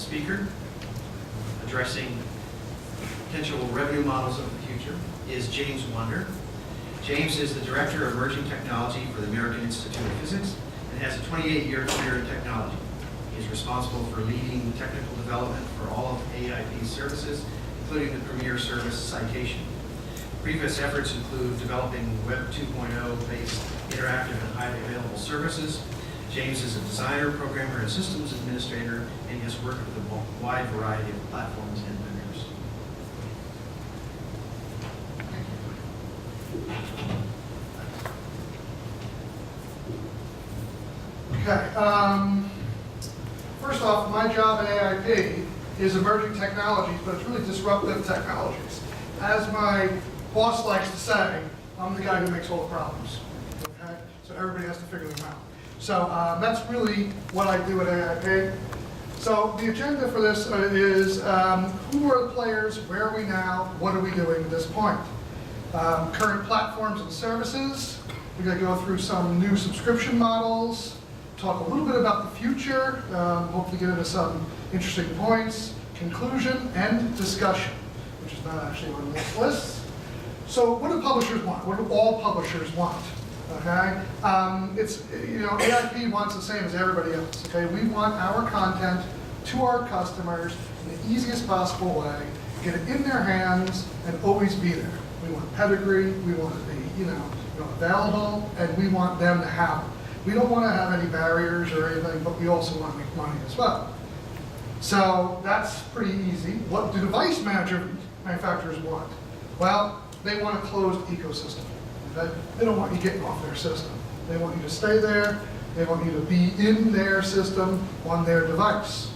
speaker addressing potential revenue models of the future is James Wonder. James is the Director of Emerging Technology for the American Institute of Physics and has a 28-year career in technology. He is responsible for leading technical development for all of AIP's services, including the premier service Citation. Previous efforts include developing Web 2.0 based interactive and highly available services. James is a designer, programmer, and systems administrator, and has worked with a wide variety of platforms and vendors. Okay. First off, my job at AIP is emerging technologies, but it's really disruptive technologies. As my boss likes to say, I'm the guy who makes all the problems. Okay? So everybody has to figure them out. So that's really what I do at AIP. So the agenda for this is who are the players, where are we now, what are we doing at this point? Current platforms and services. We're going to go through some new subscription models, talk a little bit about the future, hopefully get into some interesting points, conclusion, and discussion, which is not actually on this list. So what do publishers want? What do all publishers want? Okay, it's, AIP wants the same as everybody else. Okay, we want our content to our customers in the easiest possible way, get it in their hands, and always be there. We want pedigree, we want it to be, available, and we want them to have it. We don't want to have any barriers or anything, but we also want to make money as well. So that's pretty easy. What do device manufacturers want? Well, they want a closed ecosystem. Okay? They don't want you getting off their system. They want you to stay there. They want you to be in their system on their device.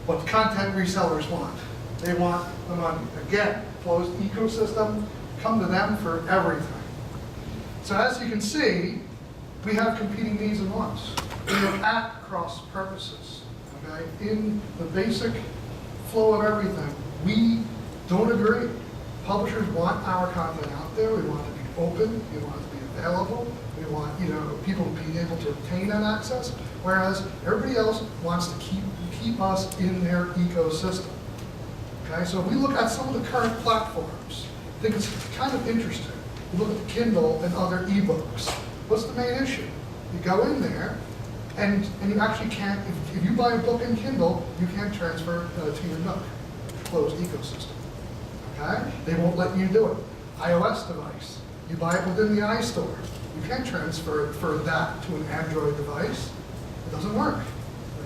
What content resellers want? They want the money. Again, closed ecosystem, come to them for everything. So as you can see, we have competing needs and wants. We are at cross purposes. Okay? In the basic flow of everything, we don't agree. Publishers want our content out there. We want it to be open. We want it to be available. We want people to be able to obtain that access. Whereas everybody else wants to keep us in their ecosystem. Okay, so if we look at some of the current platforms, I think it's kind of interesting. You look at Kindle and other ebooks. What's the main issue? You go in there, and you actually can't. If you buy a book in Kindle, you can't transfer to your Nook, closed ecosystem. Okay? They won't let you do it. iOS device, you buy it within the iStore. You can't transfer it for that to an Android device. It doesn't work.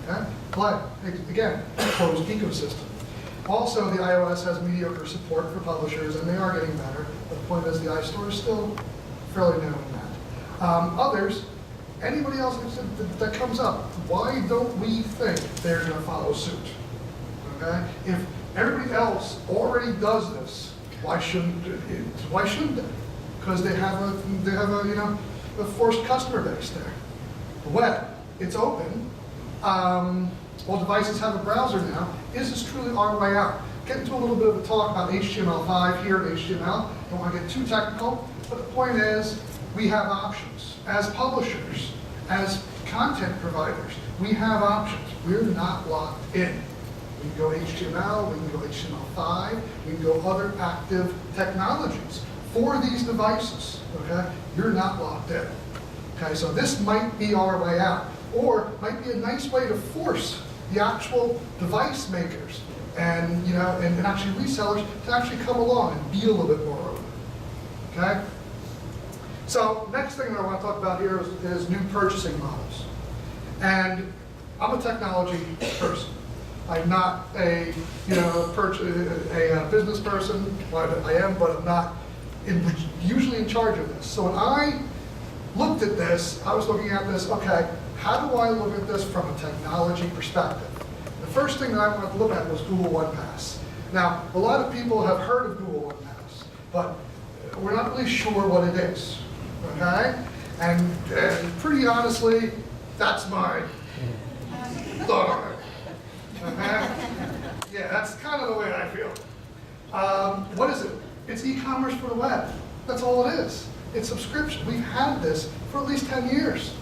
Okay? But again, closed ecosystem. Also, the iOS has mediocre support for publishers, and they are getting better. But the point is, the iStore is still fairly new in that. Others, anybody else that comes up, why don't we think they're going to follow suit? Okay? If everybody else already does this, why shouldn't they? Because they have a forced customer base there. The web, it's open. All devices have a browser now. Is this truly our way out? Get into a little bit of a talk about HTML5 here at HTML. Don't want to get too technical, but the point is, we have options. As publishers, as content providers, we have options. We're not locked in. We can go HTML, we can go HTML5, we can go other active technologies for these devices, okay? You're not locked in. Okay, so this might be our way out, or might be a nice way to force the actual device makers and and actually resellers to actually come along and be a little bit more open. Okay? So next thing that I want to talk about here is new purchasing models. And I'm a technology person. I'm not a business person. Well, I am, but I'm not usually in charge of this. So when I looked at this, I was looking at this, okay, how do I look at this from a technology perspective? The first thing that I wanted to look at was Google One Pass. Now, a lot of people have heard of Google One Pass, but we're not really sure what it is, okay? And pretty honestly, that's my thought on it. Okay? Yeah, that's kind of the way I feel. What is it? It's e-commerce for the web. That's all it is. It's subscription. We've had this for at least 10 years.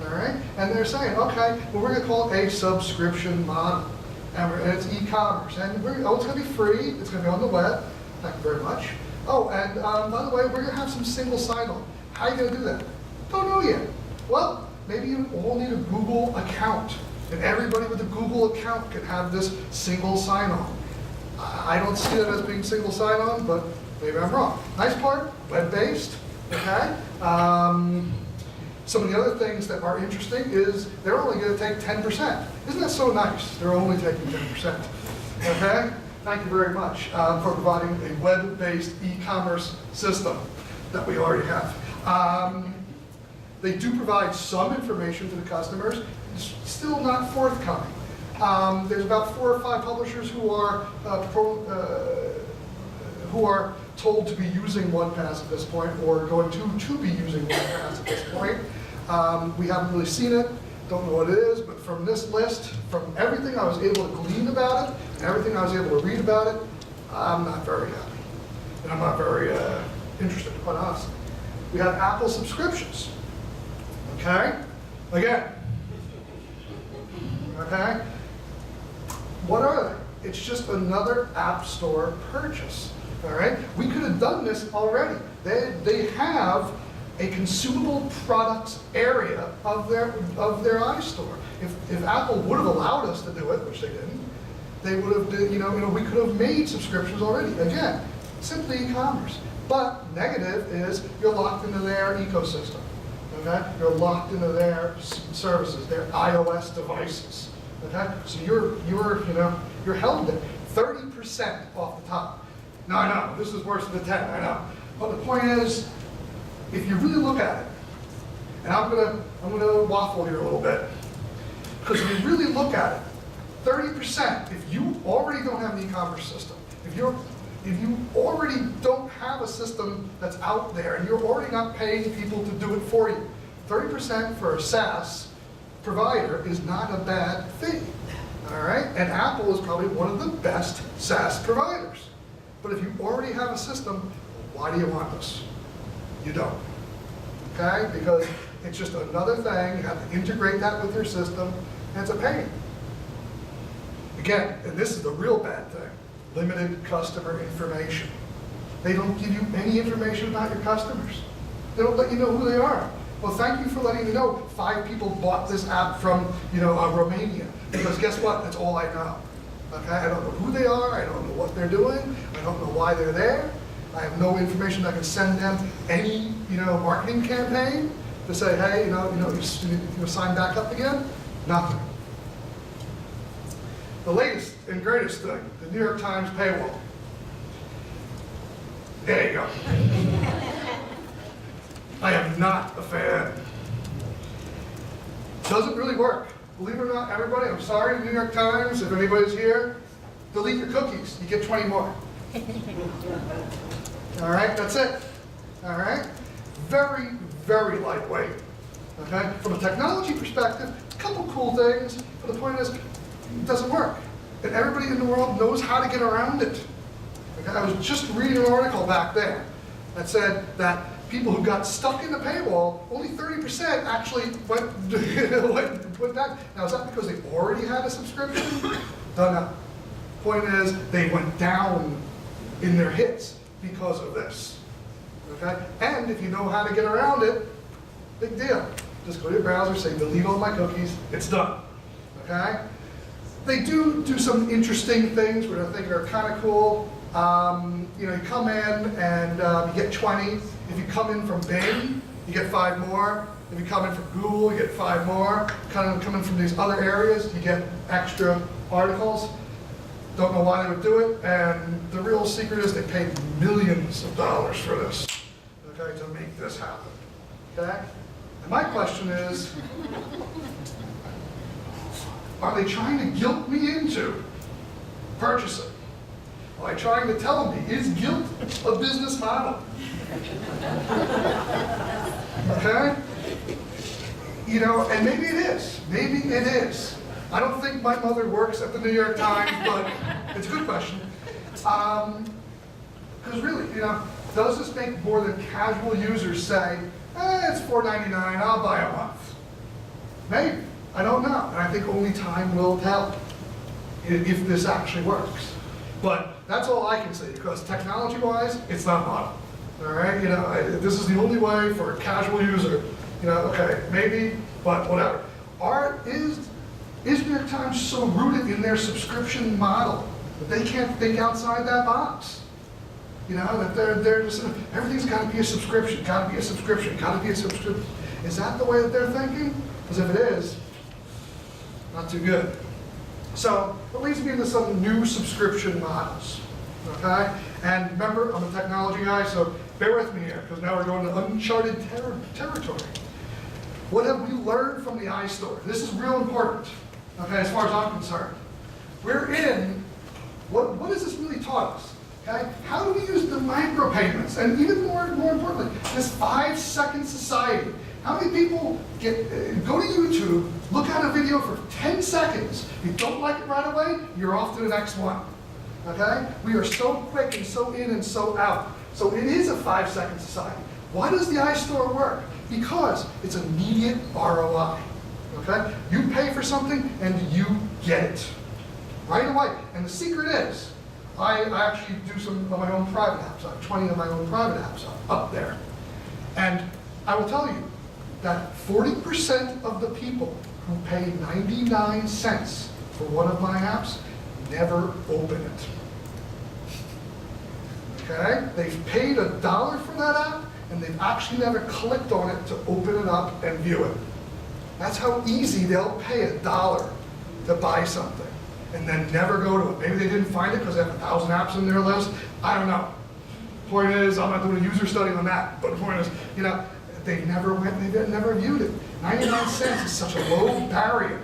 all right? And they're saying, okay, well, we're going to call it a subscription model, and it's e-commerce, and it's going to be free, it's going to be on the web, thank you very much. Oh, and by the way, we're going to have some single sign-on. How are you going to do that? Don't know yet. Well, maybe you all need a Google account, and everybody with a Google account can have this single sign-on. I don't see that as being single sign-on, but maybe I'm wrong. Nice part, web-based, okay? Some of the other things that are interesting is they're only going to take 10%. Isn't that so nice? They're only taking 10%, okay? Thank you very much for providing a web-based e-commerce system that we already have. They do provide some information to the customers. It's still not forthcoming. There's about 4 or 5 publishers who are told to be using OnePass at this point, or going to be using OnePass at this point. We haven't really seen it, don't know what it is, but from this list, from everything I was able to glean about it, and everything I was able to read about it, I'm not very happy. And I'm not very interested, quite honestly. We have Apple subscriptions, okay? Again, okay? What are they? It's just another App Store purchase, all right? We could have done this already. They have a consumable products area of their iStore. If Apple would have allowed us to do it, which they didn't, they would have, we could have made subscriptions already. Again, simply e-commerce. But negative is you're locked into their ecosystem, okay? You're locked into their services, their iOS devices, okay? So you're held there. 30% off the top. No, I know, this is worse than 10, I know. But the point is, if you really look at it, and I'm gonna waffle here a little bit, because if you really look at it, 30%, if you already don't have an e-commerce system, if you already don't have a system that's out there, and you're already not paying people to do it for you, 30% for a SaaS provider is not a bad thing, all right? And Apple is probably one of the best SaaS providers. But if you already have a system, why do you want this? You don't, okay? Because it's just another thing, you have to integrate that with your system, and it's a pain. Again, and this is the real bad thing, limited customer information. They don't give you any information about your customers. They don't let you know who they are. Well, thank you for letting me know 5 people bought this app from, Romania, because guess what? That's all I know. Okay, I don't know who they are, I don't know what they're doing, I don't know why they're there. I have no information that can send them any, marketing campaign to say, hey, you sign back up again. Nothing. The latest and greatest thing, the New York Times paywall. There you go. I am not a fan. Doesn't really work. Believe it or not, everybody, I'm sorry, New York Times, if anybody's here, delete your cookies, you get 20 more. All right, that's it. All right? Very, very lightweight. Okay? From a technology perspective, a couple cool things, but the point is, it doesn't work. And everybody in the world knows how to get around it. Okay? I was just reading an article back there that said that people who got stuck in the paywall, only 30% actually went back. Now, is that because they already had a subscription? Don't know. Point is, they went down in their hits because of this. Okay? And if you know how to get around it, big deal. Just go to your browser, say delete all my cookies, it's done. Okay? They do some interesting things which I think are kind of cool. You come in and you get 20. If you come in from Bing, you get 5 more. If you come in from Google, you get 5 more. Come in from these other areas, you get extra articles. Don't know why they would do it, and the real secret is they paid millions of dollars for this, okay, to make this happen, okay? And my question is, are they trying to guilt me into purchasing? Are they trying to tell me, is guilt a business model? Okay? And maybe it is. Maybe it is. I don't think my mother works at the New York Times, but it's a good question. Because really, does this make more than casual users say, it's $4.99, I'll buy a month? Maybe. I don't know. And I think only time will tell if this actually works. But that's all I can say, because technology-wise, it's not model. All right? This is the only way for a casual user. Okay, maybe, but whatever. Is New York Times so rooted in their subscription model that they can't think outside that box? That they're just, everything's got to be a subscription, got to be a subscription, got to be a subscription. Is that the way that they're thinking? Because if it is, not too good. So it leads me into some new subscription models, okay? And remember, I'm a technology guy, so bear with me here, because now we're going to uncharted territory. What have we learned from the iStore? This is real important, okay, as far as I'm concerned. We're in, what has this really taught us? Okay? How do we use the micropayments? And even more importantly, this 5-second society. How many people go to YouTube, look at a video for 10 seconds, you don't like it right away, you're off to the next one. Okay? We are so quick and so in and so out. So it is a 5-second society. Why does the iStore work? Because it's immediate ROI. Okay? You pay for something and you get it right away. And the secret is, I actually do some of my own private apps. I have 20 of my own private apps up there. And I will tell you that 40% of the people who pay 99 cents for one of my apps never open it. Okay? They've paid $1 for that app, and they've actually never clicked on it to open it up and view it. That's how easy they'll pay $1 to buy something, and then never go to it. Maybe they didn't find it because they have 1,000 apps in their list. I don't know. Point is, I'm not doing a user study on that, but the point is, they never went, they never viewed it. 99 cents is such a low barrier.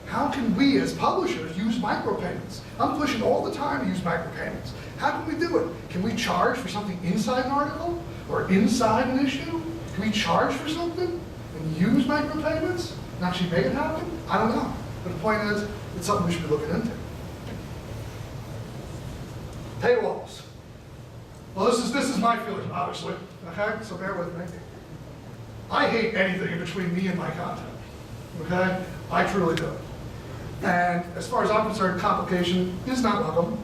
How can we as publishers use micropayments? I'm pushing all the time to use micropayments. How can we do it? Can we charge for something inside an article or inside an issue? Can we charge for something and use micropayments and actually make it happen? I don't know. But the point is, it's something we should be looking into. Paywalls. Well, this is my feeling, obviously. Okay, so bear with me. I hate anything in between me and my content. Okay, I truly do. And as far as I'm concerned, complication is not welcome.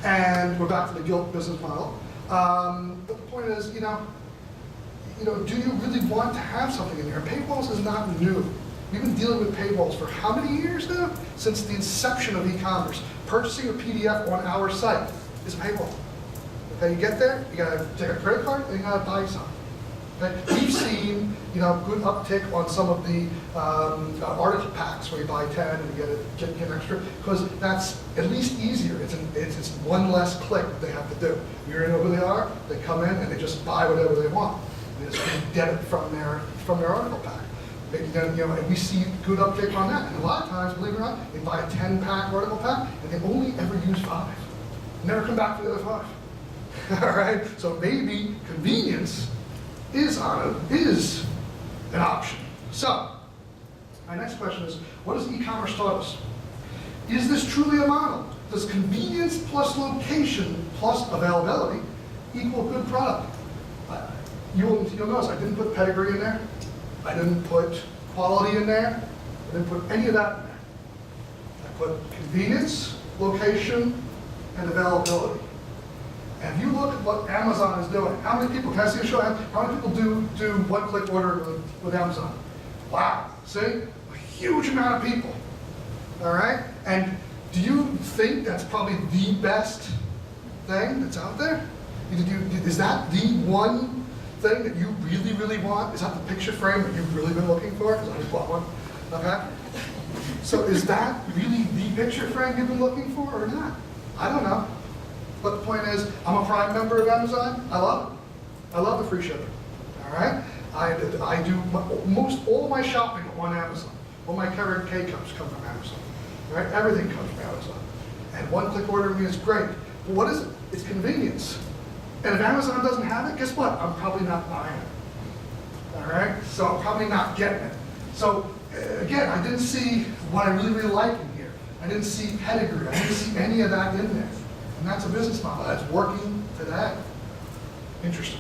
And we're back to the guilt business model. But the point is, do you really want to have something in there? Paywalls is not new. We've been dealing with paywalls for how many years now? Since the inception of e-commerce. Purchasing a PDF on our site is a paywall. Okay, you get there, you gotta take a credit card, and you gotta buy something. Okay? We've seen, good uptick on some of the article packs where you buy 10 and you get an extra, because that's at least easier. It's one less click that they have to do. You already know who they are. They come in and they just buy whatever they want. They just get it from their article pack. And we see good uptick on that. And a lot of times, believe it or not, they buy a 10-pack article pack and they only ever use 5. Never come back for the other 5. All right. So maybe convenience is an option. So, my next question is, what has e-commerce taught us? Is this truly a model? Does convenience plus location plus availability equal good product? You'll notice I didn't put pedigree in there. I didn't put quality in there. I didn't put any of that in there. I put convenience, location, and availability. And if you look at what Amazon is doing, how many people, can I see a show? How many people do one-click order with Amazon? Wow, see? A huge amount of people, all right? And do you think that's probably the best thing that's out there? Is that the one thing that you really, really want? Is that the picture frame that you've really been looking for? Because I just bought one, okay? So is that really the picture frame you've been looking for or not? I don't know. But the point is, I'm a Prime member of Amazon. I love it. I love the free shipping. All right? I do most all my shopping on Amazon. All my Keurig K-cups come from Amazon. All right? Everything comes from Amazon. And one-click ordering is great. But what is it? It's convenience. And if Amazon doesn't have it, guess what? I'm probably not buying it. All right? So I'm probably not getting it. So again, I didn't see what I really, really like in here. I didn't see Pedigree. I didn't see any of that in there. And that's a business model that's working today. Interesting.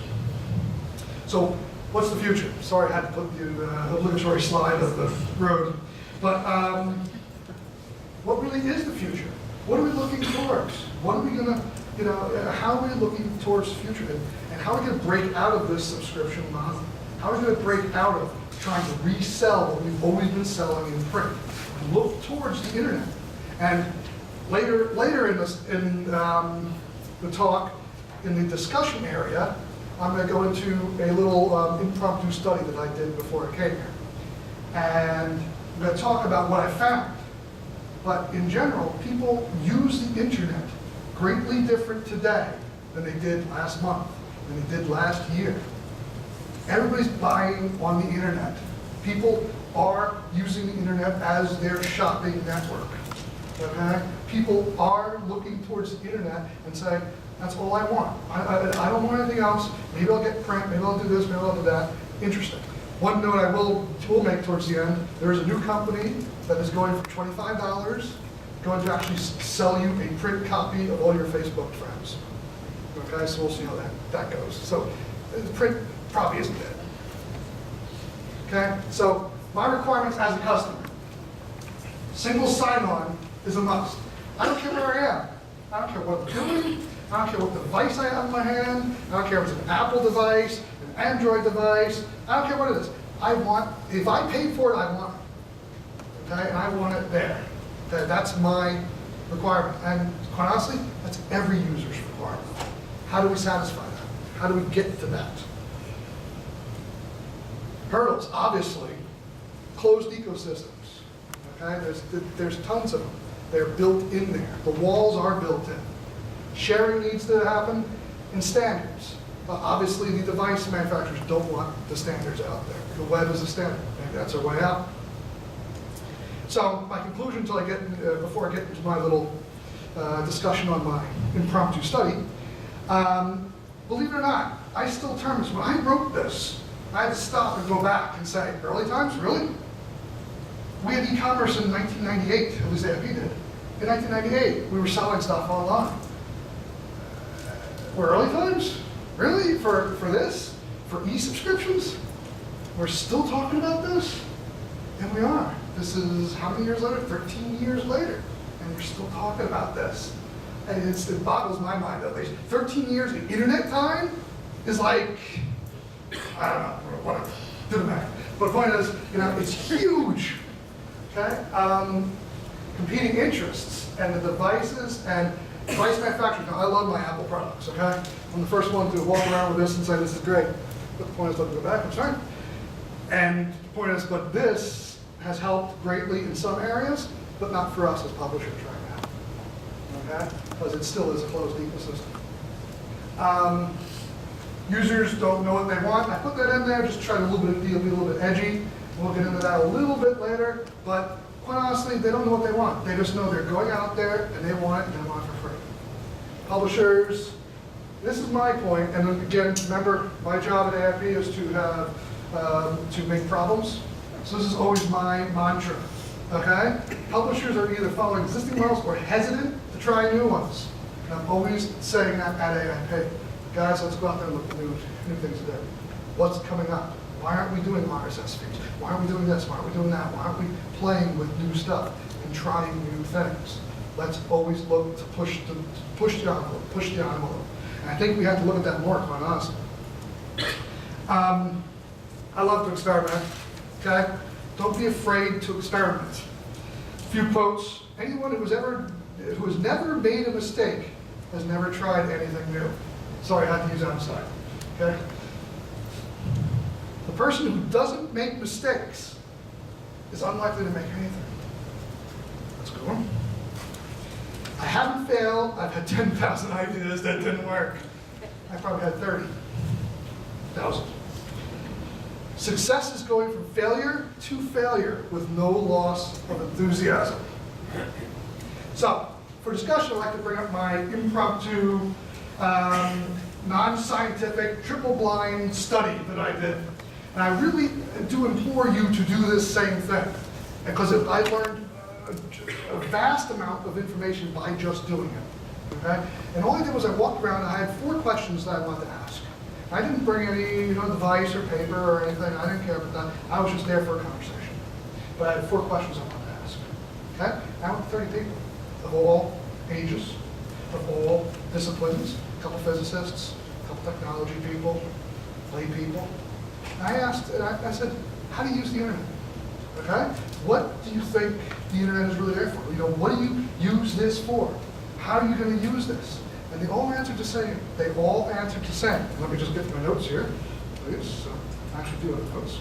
So what's the future? Sorry, I had to put the obligatory slide of the road. But what really is the future? What are we looking towards? What are we gonna, how are we looking towards the future? And how are we gonna break out of this subscription model? How are we gonna break out of trying to resell what we've always been selling in print? And look towards the internet. And later in the talk, in the discussion area, I'm going to go into a little impromptu study that I did before I came here. And I'm going to talk about what I found. But in general, people use the internet greatly different today than they did last month, than they did last year. Everybody's buying on the internet. People are using the internet as their shopping network. Okay? People are looking towards the internet and saying, that's all I want. I don't want anything else. Maybe I'll get print, maybe I'll do this, maybe I'll do that. Interesting. One note I will make towards the end, there's a new company that is going for $25, going to actually sell you a print copy of all your Facebook friends. Okay, so we'll see how that goes. So the print probably isn't dead. Okay, so my requirements as a customer. Single sign-on is a must. I don't care where I am. I don't care what I'm doing. I don't care what device I have in my hand. I don't care if it's an Apple device, an Android device. I don't care what it is. If I paid for it, I want it. Okay, and I want it there. Okay, that's my requirement. And quite honestly, that's every user's requirement. How do we satisfy that? How do we get to that? Hurdles, obviously, closed ecosystems. Okay, there's tons of them. They're built in there. The walls are built in. Sharing needs to happen in standards. Obviously, the device manufacturers don't want the standards out there. The web is a standard. Maybe that's our way out. So my conclusion before I get into my little discussion on my impromptu study, believe it or not, I still term this. When I wrote this, I had to stop and go back and say, early times, really? We had e-commerce in 1998, at least AFP did. In 1998, we were selling stuff online. We're early times? Really? For this? For e-subscriptions? We're still talking about this? And we are. This is how many years later? 13 years later. And we're still talking about this. And it boggles my mind at least. 13 years of internet time is like, I don't know, whatever. Do the math. But the point is, it's huge. Okay? Competing interests and the devices and device manufacturers. Now, I love my Apple products, okay? I'm the first one to walk around with this and say this is great. But the point is, let me go back, I'm sorry. And the point is, but this has helped greatly in some areas, but not for us as publishers right now, okay? Because it still is a closed ecosystem. Users don't know what they want. I put that in there, just try to be a little bit edgy. We'll get into that a little bit later, but quite honestly, they don't know what they want. They just know they're going out there and they want it and they want it for free. Publishers, this is my point, and again, remember, my job at AFP is to have, to make problems. So this is always my mantra, okay? Publishers are either following existing models or hesitant to try new ones. And I'm always saying that at AFP. Guys, let's go out there and look at new things to do. What's coming up? Why aren't we doing RSS feeds? Why aren't we doing this? Why aren't we doing that? Why aren't we playing with new stuff and trying new things? Let's always look to push the envelope. And I think we have to look at that more, quite honestly. I love to experiment, okay? Don't be afraid to experiment. A few quotes. Anyone who has never made a mistake has never tried anything new. Sorry, I had to use that on the side, okay? The person who doesn't make mistakes is unlikely to make anything. That's a good one. I haven't failed. I've had 10,000 ideas that didn't work. I probably had 30,000. Success is going from failure to failure with no loss of enthusiasm. So, for discussion, I'd like to bring up my impromptu, non-scientific, triple-blind study that I did. And I really do implore you to do this same thing, because I learned a vast amount of information by just doing it. Okay? And all I did was I walked around and I had 4 questions that I wanted to ask. I didn't bring any, device or paper or anything. I didn't care about that. I was just there for a conversation. But I had 4 questions I wanted to ask. Okay? I went to 30 people of all ages, of all disciplines, a couple physicists, a couple technology people, lay people. And I asked, and I said, how do you use the internet? Okay? What do you think the internet is really there for? What do you use this for? How are you going to use this? And they all answered the same. They all answered the same. Let me just get to my notes here, please. I actually do have notes.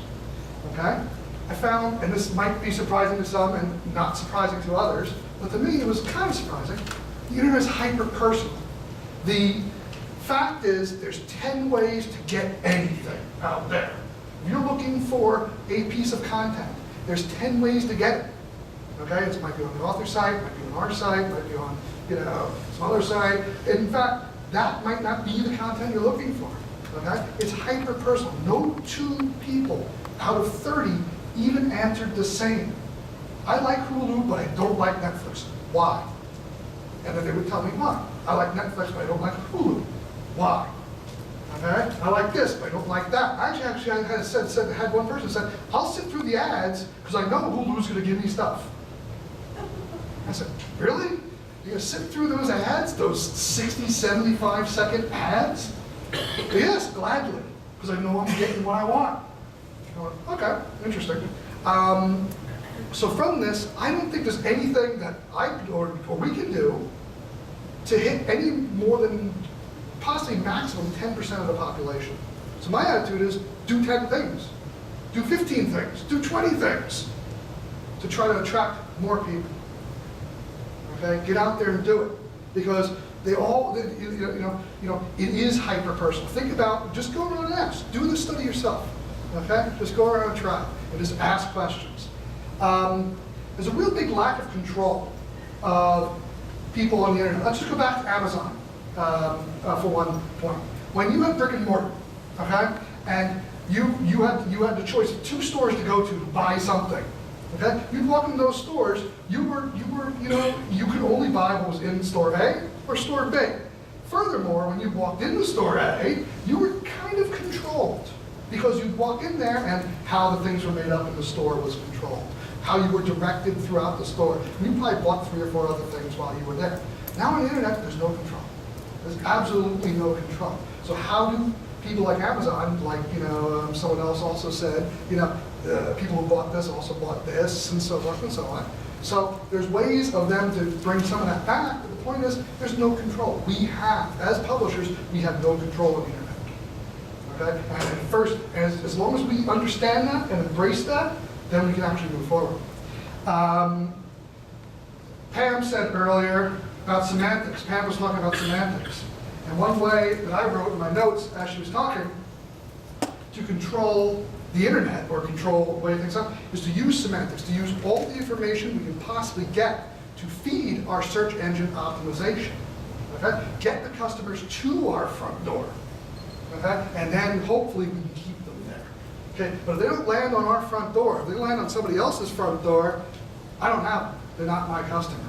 Okay? I found, and this might be surprising to some and not surprising to others, but to me it was kind of surprising, the internet is hyper-personal. The fact is, there's 10 ways to get anything out there. If you're looking for a piece of content, there's 10 ways to get it. Okay, it might be on the author site, it might be on our site, it might be on, some other site. In fact, that might not be the content you're looking for. Okay, it's hyper-personal. No 2 people out of 30 even answered the same. I like Hulu, but I don't like Netflix. Why? And then they would tell me why. I like Netflix, but I don't like Hulu. Why? Okay? I like this, but I don't like that. Actually, I had one person said, I'll sit through the ads because I know Hulu's going to give me stuff. I said, really? You're going to sit through those ads, those 60, 75-second ads? Yes, gladly, because I know I'm getting what I want. Okay, interesting. So from this, I don't think there's anything that or we can do to hit any more than possibly maximum 10% of the population. So my attitude is do 10 things, do 15 things, do 20 things to try to attract more people. Okay, get out there and do it because they all, it is hyper-personal. Think about, just go around and ask, do the study yourself. Okay, just go around and try and just ask questions. There's a real big lack of control of people on the internet. Let's just go back to Amazon for one point. When you had brick and mortar, okay, and you had the choice of 2 stores to go to buy something. Okay, you'd walk into those stores. You could only buy what was in store A or store B. Furthermore, when you walked into store A, you were kind of controlled. Because you'd walk in there and how the things were made up in the store was controlled. How you were directed throughout the store. You probably bought 3 or 4 other things while you were there. Now on the internet, there's no control. There's absolutely no control. So how do people like Amazon, like someone else also said, people who bought this also bought this, and so forth and so on. So there's ways of them to bring some of that back, but the point is, there's no control. We have, as publishers, we have no control of the internet. Okay? And first, as long as we understand that and embrace that, then we can actually move forward. Pam said earlier about semantics. Pam was talking about semantics. And one way that I wrote in my notes as she was talking to control the internet or control the way things are is to use semantics, to use all the information we can possibly get to feed our search engine optimization. Okay? Get the customers to our front door. Okay? And then hopefully we can keep them there. Okay? But if they don't land on our front door, if they land on somebody else's front door, I don't have them. They're not my customer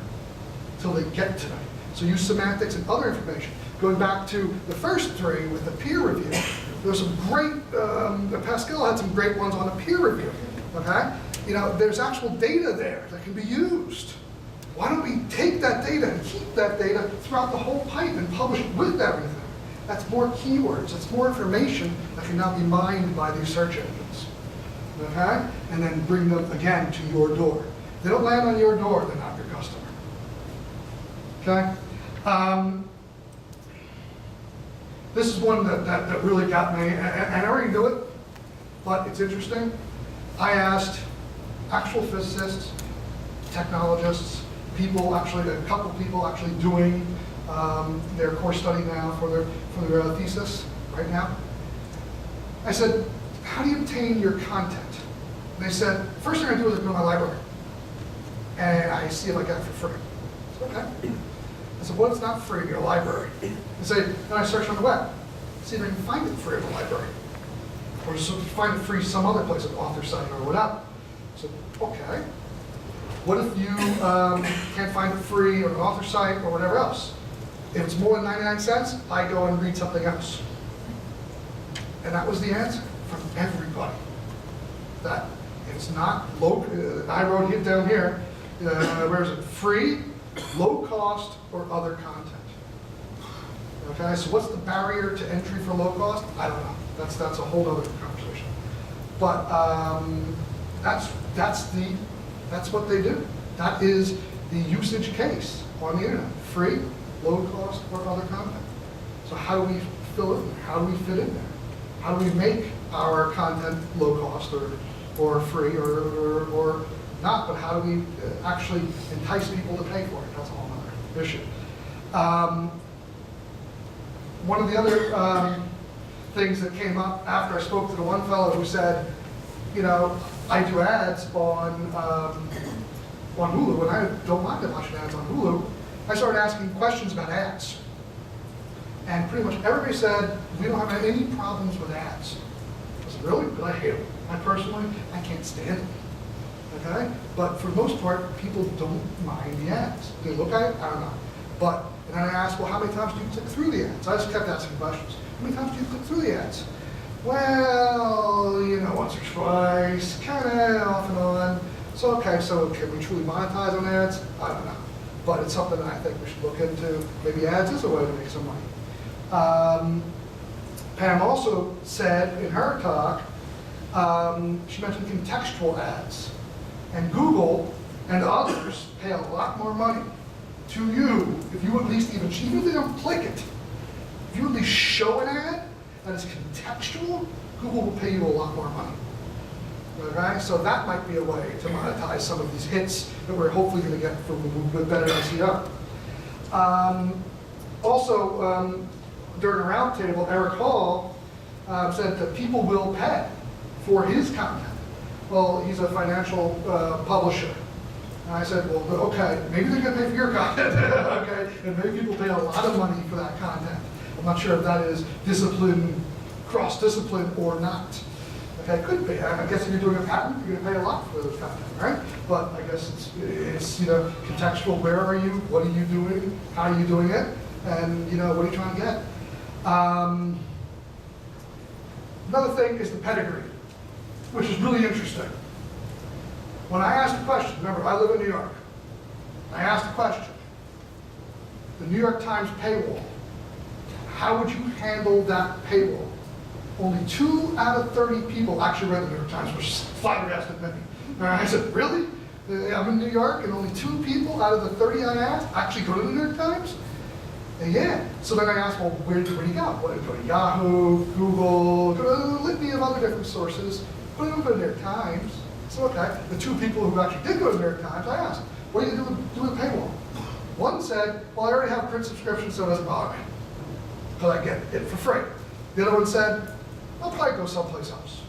until they get to me. So use semantics and other information. Going back to the first 3 with the peer review, there's some great, Pascal had some great ones on the peer review. Okay? There's actual data there that can be used. Why don't we take that data and keep that data throughout the whole pipe and publish it with everything? That's more keywords, that's more information that can now be mined by these search engines. Okay? And then bring them again to your door. If they don't land on your door, they're not your customer. Okay? This is one that really got me, and I already knew it, but it's interesting. I asked actual physicists, technologists, people actually, a couple people actually doing their course study now for their thesis right now. I said, how do you obtain your content? And they said, first thing I do is I go to my library and I see if I get it for free. I said, okay. I said, well, it's not free in your library. I say, then I search on the web, see if I can find it free in the library. Or find it free some other place, an author site or whatever. I said, okay. What if you can't find it free on an author site or whatever else? If it's more than 99 cents, I go and read something else. And that was the answer from everybody. That it's not low, I wrote it down here, where is it? Free, low cost, or other content. Okay, so what's the barrier to entry for low cost? I don't know. That's a whole other conversation. But that's what they do. That is the usage case on the internet. Free, low cost, or other content. So how do we fill in there? How do we fit in there? How do we make our content low cost or free or not? But how do we actually entice people to pay for it? That's a whole other issue. One of the other things that came up after I spoke to the one fellow who said, you know, I do ads on Hulu, and I don't mind watching ads on Hulu. I started asking questions about ads. And pretty much everybody said, we don't have any problems with ads. I said, really? But I hate them. I personally, I can't stand them. Okay? But for the most part, people don't mind the ads. They look at it, I don't know. But, and then I asked, well, how many times do you click through the ads? I just kept asking questions. How many times do you click through the ads? Well, you know, once or twice, kind of off and on. So, okay, so can we truly monetize on ads? I don't know. But it's something that I think we should look into. Maybe ads is a way to make some money. Pam also said in her talk, she mentioned contextual ads. And Google and others pay a lot more money to you if you at least even if they don't click it, if you at least show an ad that is contextual, Google will pay you a lot more money. Okay, so that might be a way to monetize some of these hits that we're hopefully going to get from with better SEO. Also, during a roundtable, Eric Hall said that people will pay for his content. Well, he's a financial publisher. And I said, well, okay, maybe they're going to pay for your content, okay? And maybe people pay a lot of money for that content. I'm not sure if that is discipline, cross-discipline or not. Okay, could be. I guess if you're doing a patent, you're going to pay a lot for those content, right? But I guess it's you know, contextual. Where are you? What are you doing? How are you doing it? And you know, what are you trying to get? Another thing is the pedigree, which is really interesting. When I asked a question, remember, I live in New York. I asked a question. The New York Times paywall. How would you handle that paywall? Only 2 out of 30 people actually read the New York Times, which is flabbergasted me. I said, really? I'm in New York, and only 2 people out of the 30 I asked actually go to the New York Times? And yeah. So then I asked, well, where do you go? Well, go to Yahoo, Google, go to a litany of other different sources, but I don't go to the New York Times. So okay, the 2 people who actually did go to the New York Times, I asked, what do you do with the paywall? One said, well, I already have a print subscription, so it doesn't bother me, because I get it for free. The other one said, I'll probably go someplace else.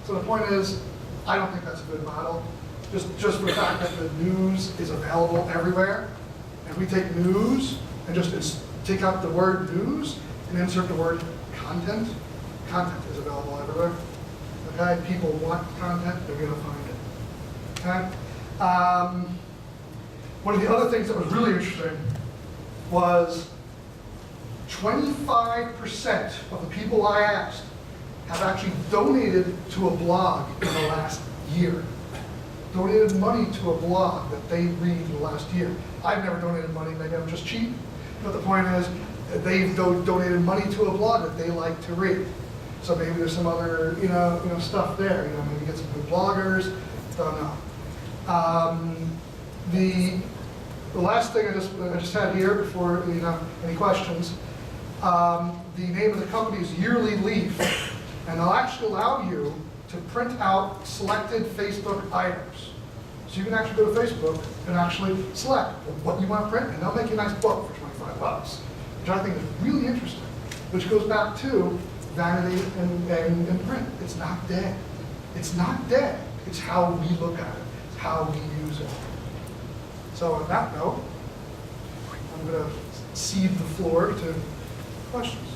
So the point is, I don't think that's a good model. Just for the fact that the news is available everywhere, and we take news and just take out the word news and insert the word content. Content is available everywhere. Okay, people want content, they're going to find it. Okay. One of the other things that was really interesting was 25% of the people I asked have actually donated to a blog in the last year. Donated money to a blog that they read in the last year. I've never donated money, maybe I'm just cheap, but the point is they've donated money to a blog that they like to read. So maybe there's some other, you know, stuff there. You know, maybe get some good bloggers. Don't know. The last thing I just had here before any questions. The name of the company is Yearly Leaf, and they'll actually allow you to print out selected Facebook items. So you can actually go to Facebook and actually select what you want to print, and they'll make you a nice book for $25, which I think is really interesting. Which goes back to vanity and print. It's not dead. It's not dead. It's how we look at it. It's how we use it. So on that note, I'm going to cede the floor to questions.